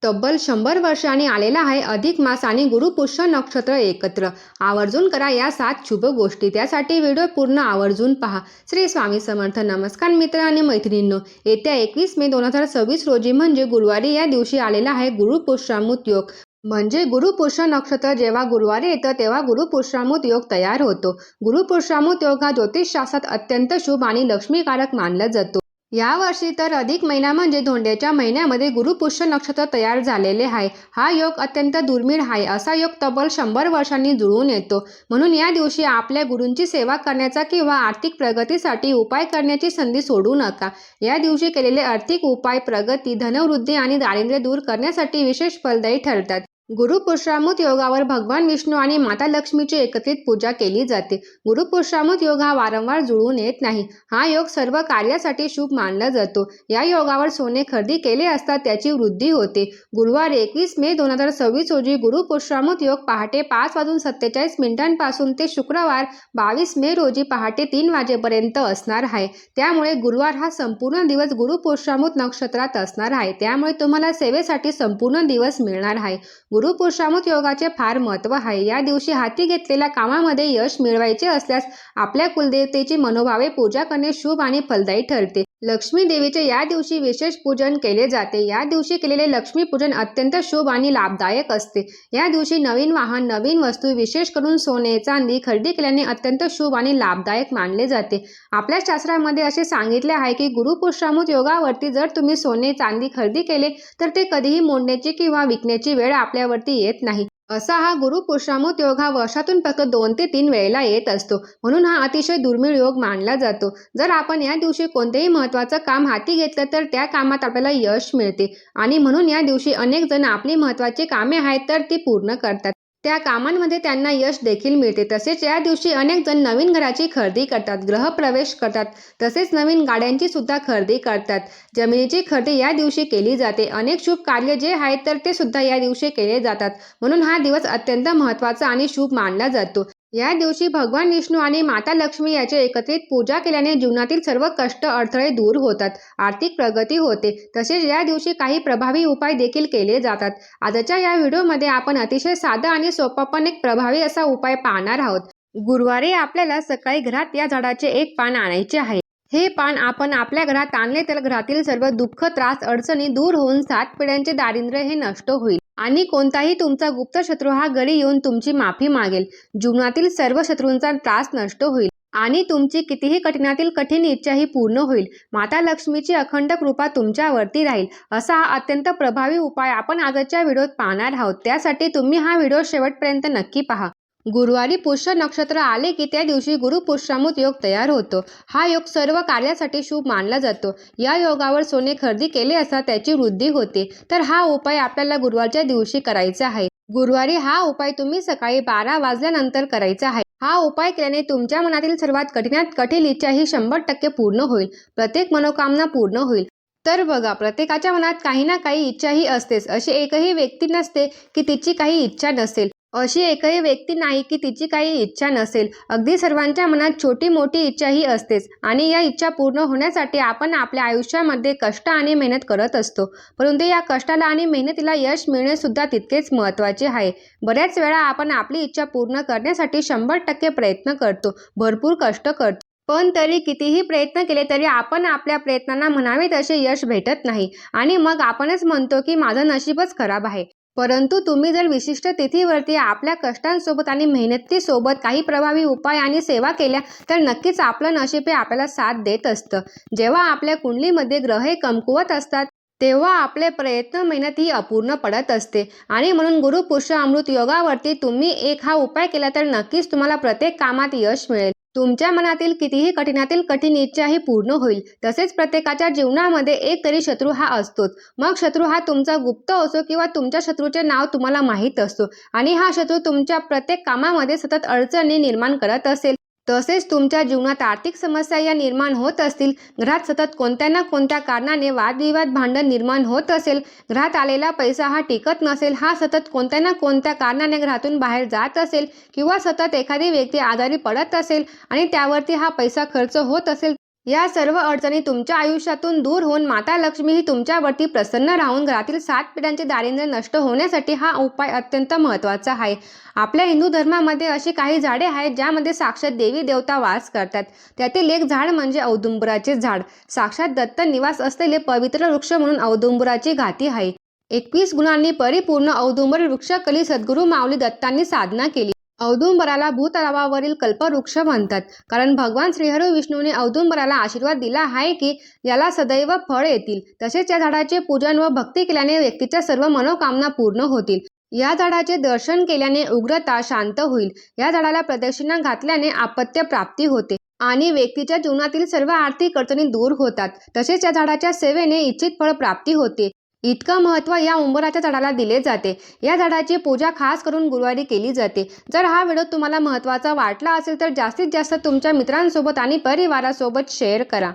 तब्बल 100 वर्षांनी आलेला आहे अधिक मास आणि गुरुपुष्य नक्षत्र एकत्र. आवर्जून करा या 7 शुभ गोष्टी. त्यासाठी व्हिडिओ पूर्ण आवर्जून पहा. श्री स्वामी समर्थ. नमस्कार मित्र आणि मैत्रिणींनो, येत्या 21 मे 2026 रोजी म्हणजे गुरुवारी या दिवशी आलेला आहे गुरुपुष्यामृत योग. म्हणजे गुरुपुष्य नक्षत्र जेव्हा गुरुवारी येतं तेव्हा गुरुपुष्यामृत योग तयार होतो. गुरुपुष्यामृत योग हा ज्योतिषशास्त्रात अत्यंत शुभ आणि लक्ष्मीकारक मानला जातो. यावर्षी तर अधिक महिना म्हणजे धोंड्याच्या महिन्यामध्ये गुरुपुष्य नक्षत्र तयार झालेले आहे. हा योग अत्यंत दुर्मिळ आहे. असा योग तब्बल 100 वर्षांनी जुळून येतो. म्हणून या दिवशी आपल्या गुरूंची सेवा करण्याचा किंवा आर्थिक प्रगतीसाठी उपाय करण्याची संधी सोडू नका. या दिवशी केलेले आर्थिक उपाय प्रगती, धनवृद्धी आणि दारिद्र्य दूर करण्यासाठी विशेष फलदायी ठरतात. गुरुपुष्यामृत योगावर भगवान विष्णू आणि माता लक्ष्मीची एकत्रित पूजा केली जाते. गुरुपुष्यामृत योग हा वारंवार जुळून येत नाही. हा योग सर्व कार्यासाठी शुभ मानला जातो. या योगावर सोने खरेदी केले असता त्याची वृद्धी होते. गुरुवार 21 मे 2026 रोजी गुरुपुष्यामृत योग पहाटे 5:47 पासून ते शुक्रवार 22 मे रोजी पहाटे 3 वाजेपर्यंत असणार आहे. त्यामुळे गुरुवार हा संपूर्ण दिवस गुरुपुष्यामृत नक्षत्रात असणार आहे. त्यामुळे तुम्हाला सेवेसाठी संपूर्ण दिवस मिळणार आहे. गुरुपुष्यामृत योगाचे फार महत्त्व आहे. या दिवशी हाती घेतलेल्या कामामध्ये यश मिळवायचे असल्यास आपल्या कुलदेवतेची मनोभावे पूजा करणे शुभ आणि फलदायी ठरते. लक्ष्मी देवीचे या दिवशी विशेष पूजन केले जाते. या दिवशी केलेले लक्ष्मी पूजन अत्यंत शुभ आणि लाभदायक असते. या दिवशी नवीन वाहन, नवीन वस्तू, विशेष करून सोने, चांदी खरेदी केल्याने अत्यंत शुभ आणि लाभदायक मानले जाते. आपल्या शास्त्रामध्ये असे सांगितले आहे की गुरुपुष्यामृत योगावरती जर तुम्ही सोने, चांदी खरेदी केले तर ते कधीही मोडण्याची किंवा विकण्याची वेळ आपल्यावरती येत नाही. असा हा गुरुपुष्यामृत योग हा वर्षातून फक्त 2 ते 3 वेळेला येत असतो. म्हणून हा अतिशय दुर्मिळ योग मानला जातो. जर आपण या दिवशी कोणतेही महत्त्वाचं काम हाती घेतलं तर त्या कामात आपल्याला यश मिळते आणि म्हणून या दिवशी अनेक जण आपली महत्त्वाची कामे आहेत तर ती पूर्ण करतात. त्या कामांमध्ये त्यांना यश देखील मिळते. तसेच या दिवशी अनेक जण नवीन घराची खरेदी करतात, गृहप्रवेश करतात, तसेच नवीन गाड्यांची सुद्धा खरेदी करतात. जमिनीची खरेदी या दिवशी केली जाते. अनेक शुभ कार्य जे आहेत तर ते सुद्धा या दिवशी केले जातात. म्हणून हा दिवस अत्यंत महत्त्वाचा आणि शुभ मानला जातो. या दिवशी भगवान विष्णू आणि माता लक्ष्मी याची एकत्रित पूजा केल्याने जीवनातील सर्व कष्ट, अडथळे दूर होतात, आर्थिक प्रगती होते. तसेच या दिवशी काही प्रभावी उपाय देखील केले जातात. आजच्या या व्हिडिओमध्ये आपण अतिशय साधा आणि सोपा पण एक प्रभावी असा उपाय पाहणार आहोत. गुरुवारी आपल्याला सकाळी घरात या झाडाचे एक पान आणायचे आहे. हे पान आपण आपल्या घरात आणले तर घरातील सर्व दुःख, त्रास, अडचणी दूर होऊन 7 पिढ्यांचे दारिद्र्य हे नष्ट होईल आणि कोणताही तुमचा गुप्त शत्रू हा घरी येऊन तुमची माफी मागेल. जीवनातील सर्व शत्रूंचा त्रास नष्ट होईल आणि तुमची कितीही कठीणातील कठीण इच्छा ही पूर्ण होईल. माता लक्ष्मीची अखंड कृपा तुमच्यावरती राहील. असा हा अत्यंत प्रभावी उपाय आपण आजच्या व्हिडिओत पाहणार आहोत. त्यासाठी तुम्ही हा व्हिडिओ शेवटपर्यंत नक्की पहा. गुरुवारी पुष्य नक्षत्र आले की त्या दिवशी गुरुपुष्यामृत योग तयार होतो. हा योग सर्व कार्यासाठी शुभ मानला जातो. या योगावर सोने खरेदी केले असता त्याची वृद्धी होते. तर हा उपाय आपल्याला गुरुवारच्या दिवशी करायचा आहे. गुरुवारी हा उपाय तुम्ही सकाळी 12 वाजल्यानंतर करायचा आहे. हा उपाय केल्याने तुमच्या मनातील सर्वात कठीणात कठीण इच्छा ही 100% पूर्ण होईल. प्रत्येक मनोकामना पूर्ण होईल. तर बघा, प्रत्येकाच्या मनात काही ना काही इच्छा ही असतेच. अशी एकही व्यक्ती नसते की तिची काही इच्छा नसेल. अशी एकही व्यक्ती नाही की तिची काही इच्छा नसेल. अगदी सर्वांच्या मनात छोटी मोठी इच्छा ही असतेच आणि या इच्छा पूर्ण होण्यासाठी आपण आपल्या आयुष्यामध्ये कष्ट आणि मेहनत करत असतो. परंतु या कष्टाला आणि मेहनतीला यश मिळणे सुद्धा तितकेच महत्त्वाचे आहे. बऱ्याच वेळा आपण आपली इच्छा पूर्ण करण्यासाठी 100% प्रयत्न करतो, भरपूर कष्ट करतो. पण तरी कितीही प्रयत्न केले तरी आपण आपल्या प्रयत्नांना म्हणावे तसे यश भेटत नाही आणि मग आपणच म्हणतो की माझं नशीबच खराब आहे. परंतु तुम्ही जर विशिष्ट तिथीवरती आपल्या कष्टांसोबत आणि मेहनतीसोबत काही प्रभावी उपाय आणि सेवा केल्या तर नक्कीच आपलं नशीब हे आपल्याला साथ देत असतं. जेव्हा आपल्या कुंडलीमध्ये ग्रह हे कमकुवत असतात तेव्हा आपले प्रयत्न, मेहनत ही अपूर्ण पडत असते आणि म्हणून गुरुपुष्यामृत योगावरती तुम्ही एक हा उपाय केला तर नक्कीच तुम्हाला प्रत्येक कामात यश मिळेल. तुमच्या मनातील कितीही कठीणातील कठीण इच्छा ही पूर्ण होईल. तसेच प्रत्येकाच्या जीवनामध्ये एक तरी शत्रू हा असतोच. मग शत्रू हा तुमचा गुप्त असो किंवा तुमच्या शत्रूचे नाव तुम्हाला माहीत असतो आणि हा शत्रू तुमच्या प्रत्येक कामामध्ये सतत अडचणी निर्माण करत असेल. तसेच तुमच्या जीवनात आर्थिक समस्या या निर्माण होत असतील, घरात सतत कोणत्या ना कोणत्या कारणाने वादविवाद, भांडण निर्माण होत असेल, घरात आलेला पैसा हा टिकत नसेल, हा सतत कोणत्या ना कोणत्या कारणाने घरातून बाहेर जात असेल किंवा सतत एखादी व्यक्ती आजारी पडत असेल आणि त्यावरती हा पैसा खर्च होत असेल, या सर्व अडचणी तुमच्या आयुष्यातून दूर होऊन माता लक्ष्मी ही तुमच्यावरती प्रसन्न राहून घरातील 7 पिढ्यांचे दारिद्र्य नष्ट होण्यासाठी हा उपाय अत्यंत महत्त्वाचा आहे. आपल्या हिंदू धर्मामध्ये अशी काही झाडे आहेत ज्यामध्ये साक्षात देवी देवता वास करतात. त्यातील एक झाड म्हणजे औदुंबराचे झाड. साक्षात दत्त निवास असलेले पवित्र वृक्ष म्हणून औदुंबराची घाती आहे. 21 गुणांनी परिपूर्ण औदुंबर वृक्षकली सद्गुरू माऊली दत्तांनी साधना केली. औदुंबराला भूतलावावरील कल्पवृक्ष म्हणतात, कारण भगवान श्रीहरी विष्णूने औदुंबराला आशीर्वाद दिला आहे की याला सदैव फळ येतील. तसेच या झाडाचे पूजन व भक्ती केल्याने व्यक्तीच्या सर्व मनोकामना पूर्ण होतील. या झाडाचे दर्शन केल्याने उग्रता शांत होईल. या झाडाला प्रदक्षिणा घातल्याने आपत्य प्राप्ती होते आणि व्यक्तीच्या जीवनातील सर्व आर्थिक अडचणी दूर होतात. तसेच या झाडाच्या सेवेने इच्छित फळ प्राप्ती होते. इतकं महत्त्व या उंबराच्या झाडाला दिले जाते. या झाडाची पूजा खास करून गुरुवारी केली जाते. जर हा व्हिडिओ तुम्हाला महत्त्वाचा वाटला असेल तर जास्तीत जास्त तुमच्या मित्रांसोबत आणि परिवारासोबत शेअर करा.